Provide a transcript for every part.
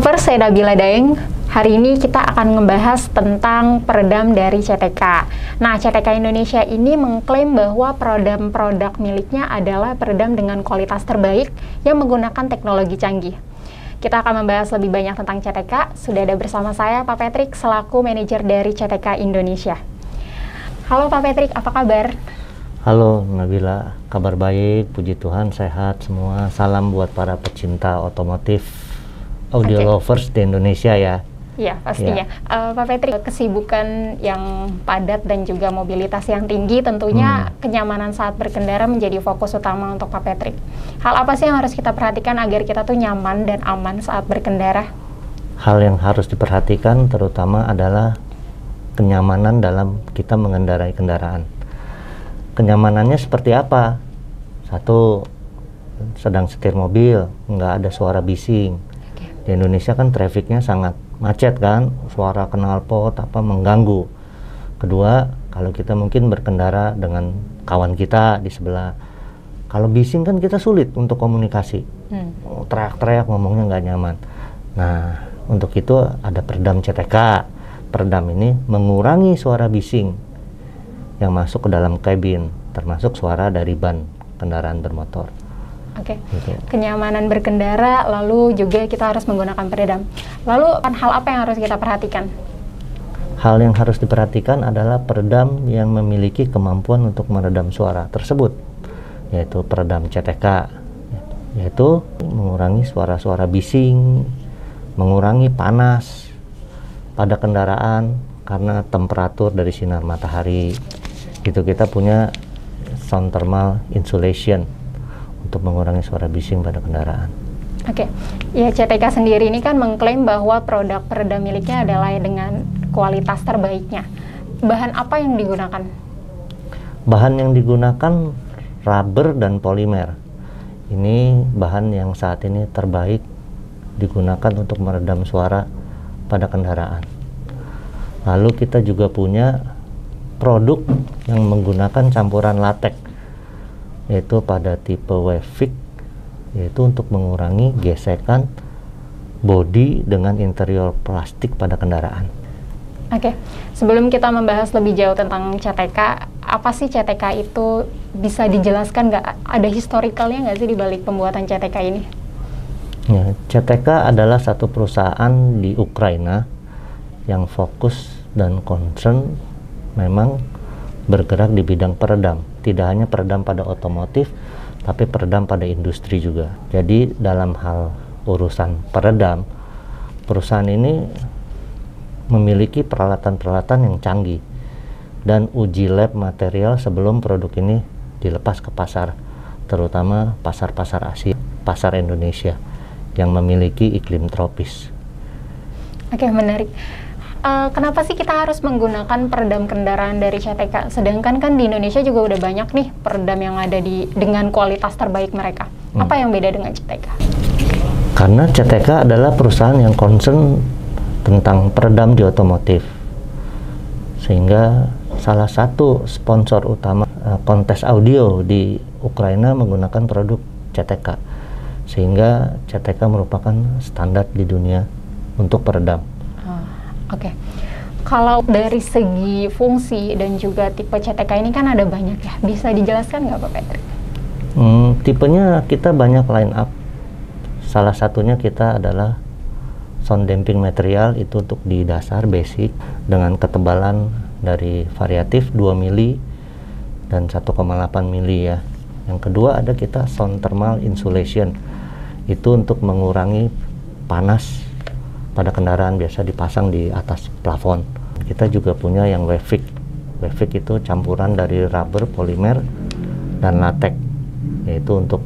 Lovers, saya Nabila Daeng. Hari ini kita akan membahas tentang peredam dari CTK. Nah, CTK Indonesia ini mengklaim bahwa produk miliknya adalah peredam dengan kualitas terbaik yang menggunakan teknologi canggih. Kita akan membahas lebih banyak tentang CTK. Sudah ada bersama saya Pak Patrick selaku manajer dari CTK Indonesia. Halo Pak Patrick, apa kabar? Halo Nabila, kabar baik, puji Tuhan, sehat semua. Salam buat para pecinta otomotif, audio lovers di Indonesia ya. Iya, pastinya. Ya. Pak Patrick, kesibukan yang padat dan juga mobilitas yang tinggi, tentunya kenyamanan saat berkendara menjadi fokus utama untuk Pak Patrick. Hal apa sih yang harus kita perhatikan agar kita tuh nyaman dan aman saat berkendara? Hal yang harus diperhatikan terutama adalah kenyamanan dalam kita mengendarai kendaraan. Kenyamanannya seperti apa? Satu, sedang setir mobil, nggak ada suara bising. Di Indonesia kan trafiknya sangat macet kan, suara knalpot apa mengganggu. Kedua, kalau kita mungkin berkendara dengan kawan kita di sebelah, kalau bising kan kita sulit untuk komunikasi. Teriak-teriak ngomongnya nggak nyaman. Nah, untuk itu ada peredam CTK. Peredam ini mengurangi suara bising yang masuk ke dalam kabin, termasuk suara dari ban kendaraan bermotor. Oke, kenyamanan berkendara, lalu juga kita harus menggunakan peredam. Lalu hal apa yang harus kita perhatikan? Hal yang harus diperhatikan adalah peredam yang memiliki kemampuan untuk meredam suara tersebut, yaitu peredam CTK, yaitu mengurangi suara-suara bising, mengurangi panas pada kendaraan karena temperatur dari sinar matahari. Itu kita punya sound thermal insulation untuk mengurangi suara bising pada kendaraan. Oke, ya CTK sendiri ini kan mengklaim bahwa produk peredam miliknya adalah dengan kualitas terbaiknya. Bahan apa yang digunakan? Bahan yang digunakan rubber dan polimer. Ini bahan yang saat ini terbaik digunakan untuk meredam suara pada kendaraan. Lalu kita juga punya produk yang menggunakan campuran latex, yaitu pada tipe Wavik, yaitu untuk mengurangi gesekan bodi dengan interior plastik pada kendaraan. Oke, sebelum kita membahas lebih jauh tentang CTK, apa sih CTK itu, bisa dijelaskan nggak? Ada historicalnya nggak sih di balik pembuatan CTK ini? Ya, CTK adalah satu perusahaan di Ukraina yang fokus dan concern memang bergerak di bidang peredam. Tidak hanya peredam pada otomotif, tapi peredam pada industri juga. Jadi dalam hal urusan peredam, perusahaan ini memiliki peralatan-peralatan yang canggih dan uji lab material sebelum produk ini dilepas ke pasar, terutama pasar-pasar Asia, pasar Indonesia yang memiliki iklim tropis. Oke, menarik. Kenapa sih kita harus menggunakan peredam kendaraan dari CTK? Sedangkan kan di Indonesia juga udah banyak nih peredam yang ada dengan kualitas terbaik mereka. Apa yang beda dengan CTK? Karena CTK adalah perusahaan yang concern tentang peredam di otomotif. Sehingga salah satu sponsor utama kontes audio di Ukraina menggunakan produk CTK. Sehingga CTK merupakan standar di dunia untuk peredam. Oke, kalau dari segi fungsi dan juga tipe CTK ini kan ada banyak ya, bisa dijelaskan nggak Pak Patrick? Tipenya kita banyak line up. Salah satunya kita adalah sound damping material, itu untuk di dasar basic dengan ketebalan dari variatif 2 mili dan 1,8 mili ya. Yang kedua ada kita sound thermal insulation, itu untuk mengurangi panas pada kendaraan, biasa dipasang di atas plafon. Kita juga punya yang Wavik. Wavik itu campuran dari rubber, polimer, dan latex, yaitu untuk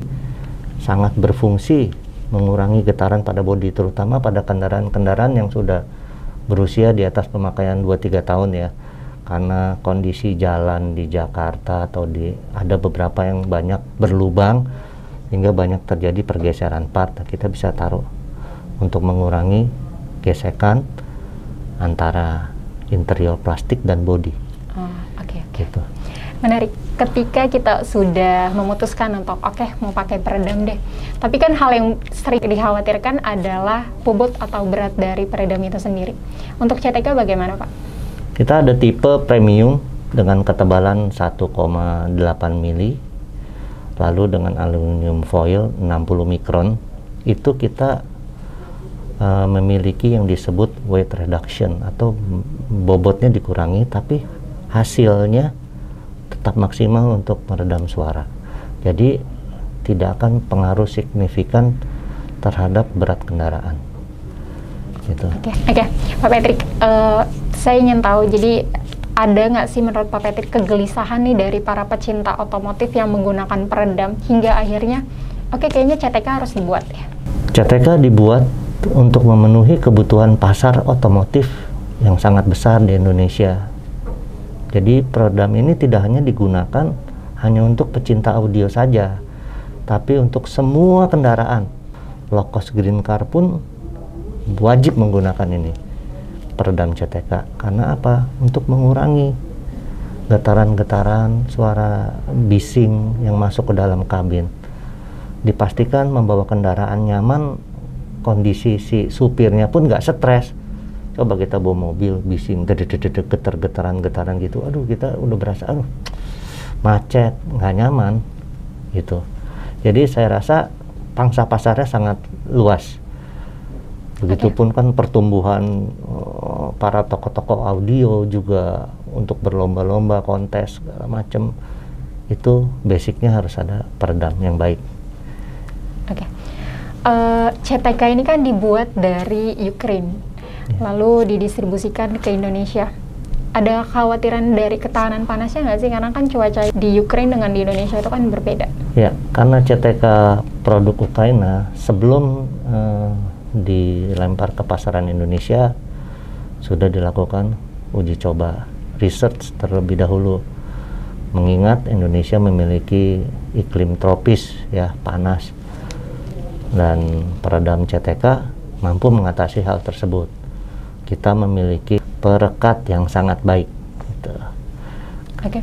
sangat berfungsi mengurangi getaran pada bodi, terutama pada kendaraan-kendaraan yang sudah berusia di atas pemakaian 2-3 tahun ya. Karena kondisi jalan di Jakarta atau ada beberapa yang banyak berlubang hingga banyak terjadi pergeseran part. Kita bisa taruh untuk mengurangi gesekan antara interior plastik dan bodi. Oke. Gitu. Menarik. ketika kita sudah memutuskan untuk oke, mau pakai peredam deh. Tapi kan hal yang sering dikhawatirkan adalah bobot atau berat dari peredam itu sendiri. Untuk CTK bagaimana, Pak? Kita ada tipe premium dengan ketebalan 1,8 mili, lalu dengan aluminium foil 60 mikron. Itu kita memiliki yang disebut weight reduction atau bobotnya dikurangi, tapi hasilnya tetap maksimal untuk meredam suara. Jadi tidak akan pengaruh signifikan terhadap berat kendaraan. Gitu. Oke, Pak Patrick, saya ingin tahu, jadi ada nggak sih menurut Pak Patrick kegelisahan nih dari para pecinta otomotif yang menggunakan peredam hingga akhirnya, oke, kayaknya CTK harus dibuat ya? CTK dibuat untuk memenuhi kebutuhan pasar otomotif yang sangat besar di Indonesia. Jadi peredam ini tidak hanya digunakan hanya untuk pecinta audio saja, tapi untuk semua kendaraan. Low cost green car pun wajib menggunakan ini, peredam CTK. Karena apa? Untuk mengurangi getaran-getaran suara bising yang masuk ke dalam kabin. Dipastikan membawa kendaraan nyaman, kondisi si supirnya pun nggak stres. Coba kita bawa mobil bising, getar-getaran gitu, aduh kita udah berasa aduh macet, nggak nyaman gitu. Jadi saya rasa pangsa pasarnya sangat luas. Begitupun kan pertumbuhan para toko-toko audio juga untuk berlomba-lomba, kontes segala macam, itu basicnya harus ada peredam yang baik. Oke. CTK ini kan dibuat dari Ukraine, lalu didistribusikan ke Indonesia. Ada kekhawatiran dari ketahanan panasnya nggak sih? Karena kan cuaca di Ukraine dengan di Indonesia itu kan berbeda. Ya, karena CTK produk Ukraina sebelum dilempar ke pasaran Indonesia sudah dilakukan uji coba, research terlebih dahulu. Mengingat Indonesia memiliki iklim tropis, ya, panas. Dan peredam CTK mampu mengatasi hal tersebut. Kita memiliki perekat yang sangat baik. Gitu. Oke.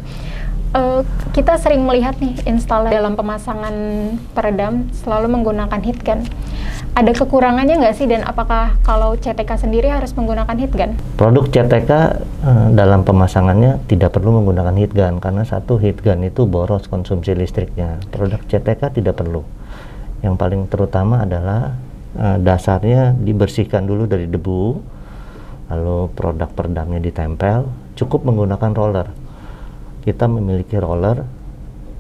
Kita sering melihat nih installer dalam pemasangan peredam selalu menggunakan heat gun. Ada kekurangannya nggak sih, dan apakah kalau CTK sendiri harus menggunakan heat gun? Produk CTK dalam pemasangannya tidak perlu menggunakan heat gun, karena satu heat gun itu boros konsumsi listriknya. Produk CTK tidak perlu. Yang paling terutama adalah dasarnya dibersihkan dulu dari debu, lalu produk peredamnya ditempel, cukup menggunakan roller. Kita memiliki roller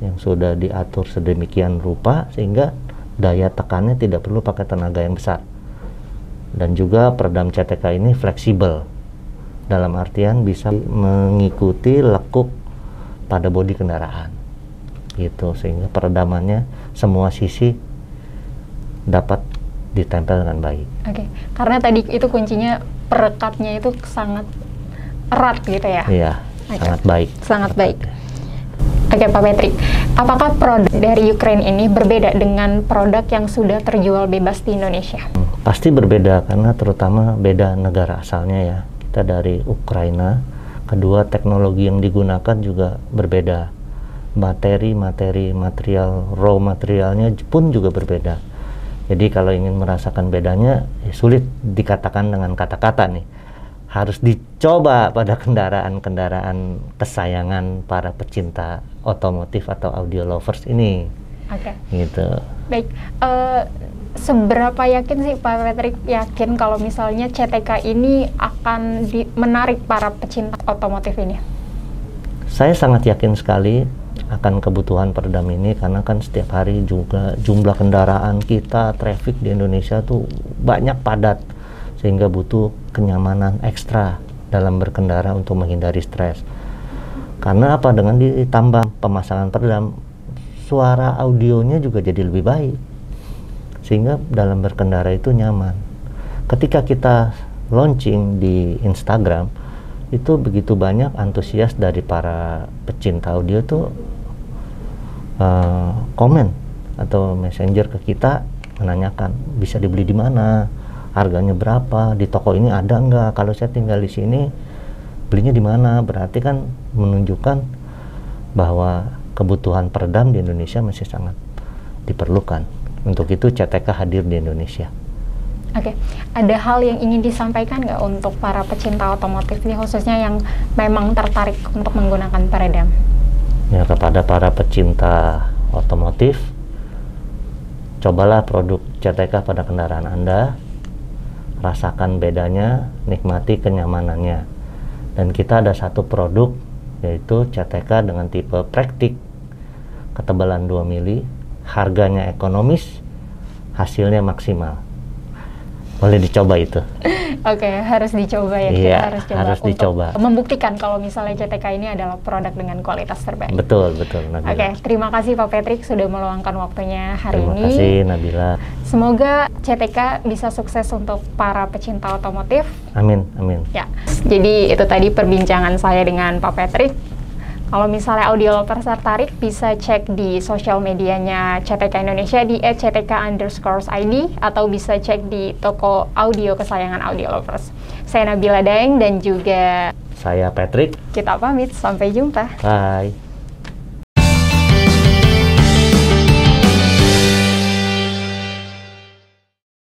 yang sudah diatur sedemikian rupa sehingga daya tekannya tidak perlu pakai tenaga yang besar. Dan juga peredam CTK ini fleksibel, dalam artian bisa mengikuti lekuk pada bodi kendaraan gitu, sehingga peredamannya semua sisi dapat ditempel dengan baik. Oke, karena tadi itu kuncinya perekatnya itu sangat erat gitu ya? Iya, sangat baik. Sangat baik. Oke, Pak Patrick, apakah produk dari Ukraine ini berbeda dengan produk yang sudah terjual bebas di Indonesia? Pasti berbeda, karena terutama beda negara asalnya ya. Kita dari Ukraina. Kedua, teknologi yang digunakan juga berbeda. Material raw materialnya pun juga berbeda. Jadi kalau ingin merasakan bedanya, ya sulit dikatakan dengan kata-kata nih. Harus dicoba pada kendaraan-kendaraan kesayangan para pecinta otomotif atau audio lovers ini. Oke. Gitu. Baik. Seberapa yakin sih Pak Patrick yakin kalau misalnya CTK ini akan menarik para pecinta otomotif ini? Saya sangat yakin sekali akan kebutuhan peredam ini, karena kan setiap hari juga jumlah kendaraan kita, traffic di Indonesia tuh banyak, padat, sehingga butuh kenyamanan ekstra dalam berkendara untuk menghindari stres. Karena apa? Dengan ditambah pemasangan peredam, suara audionya juga jadi lebih baik, sehingga dalam berkendara itu nyaman. Ketika kita launching di Instagram, itu begitu banyak antusias dari para pecinta audio tuh komen atau messenger ke kita menanyakan bisa dibeli di mana, harganya berapa, di toko ini ada nggak, kalau saya tinggal di sini belinya di mana. Berarti kan menunjukkan bahwa kebutuhan peredam di Indonesia masih sangat diperlukan. Untuk itu CTK hadir di Indonesia. Oke, ada hal yang ingin disampaikan nggak untuk para pecinta otomotif ini, khususnya yang memang tertarik untuk menggunakan peredam? Ya, kepada para pecinta otomotif, cobalah produk CTK pada kendaraan Anda, rasakan bedanya, nikmati kenyamanannya. Dan kita ada satu produk, yaitu CTK dengan tipe praktik, ketebalan 2 mili, harganya ekonomis, hasilnya maksimal. Boleh dicoba itu. Oke, harus dicoba ya. Iya, Kita harus coba harus untuk dicoba. membuktikan kalau misalnya CTK ini adalah produk dengan kualitas terbaik. Betul, betul, Nabila. Oke, terima kasih Pak Patrick sudah meluangkan waktunya hari Terima ini. kasih, Nabila. Semoga CTK bisa sukses untuk para pecinta otomotif. Amin, amin. Ya, jadi itu tadi perbincangan saya dengan Pak Patrick. Kalau misalnya audio lovers tertarik, bisa cek di sosial medianya CTK Indonesia di @ctk_id atau bisa cek di toko audio kesayangan audio lovers. Saya Nabila Daeng dan juga Saya Patrick. kita pamit, sampai jumpa. Bye.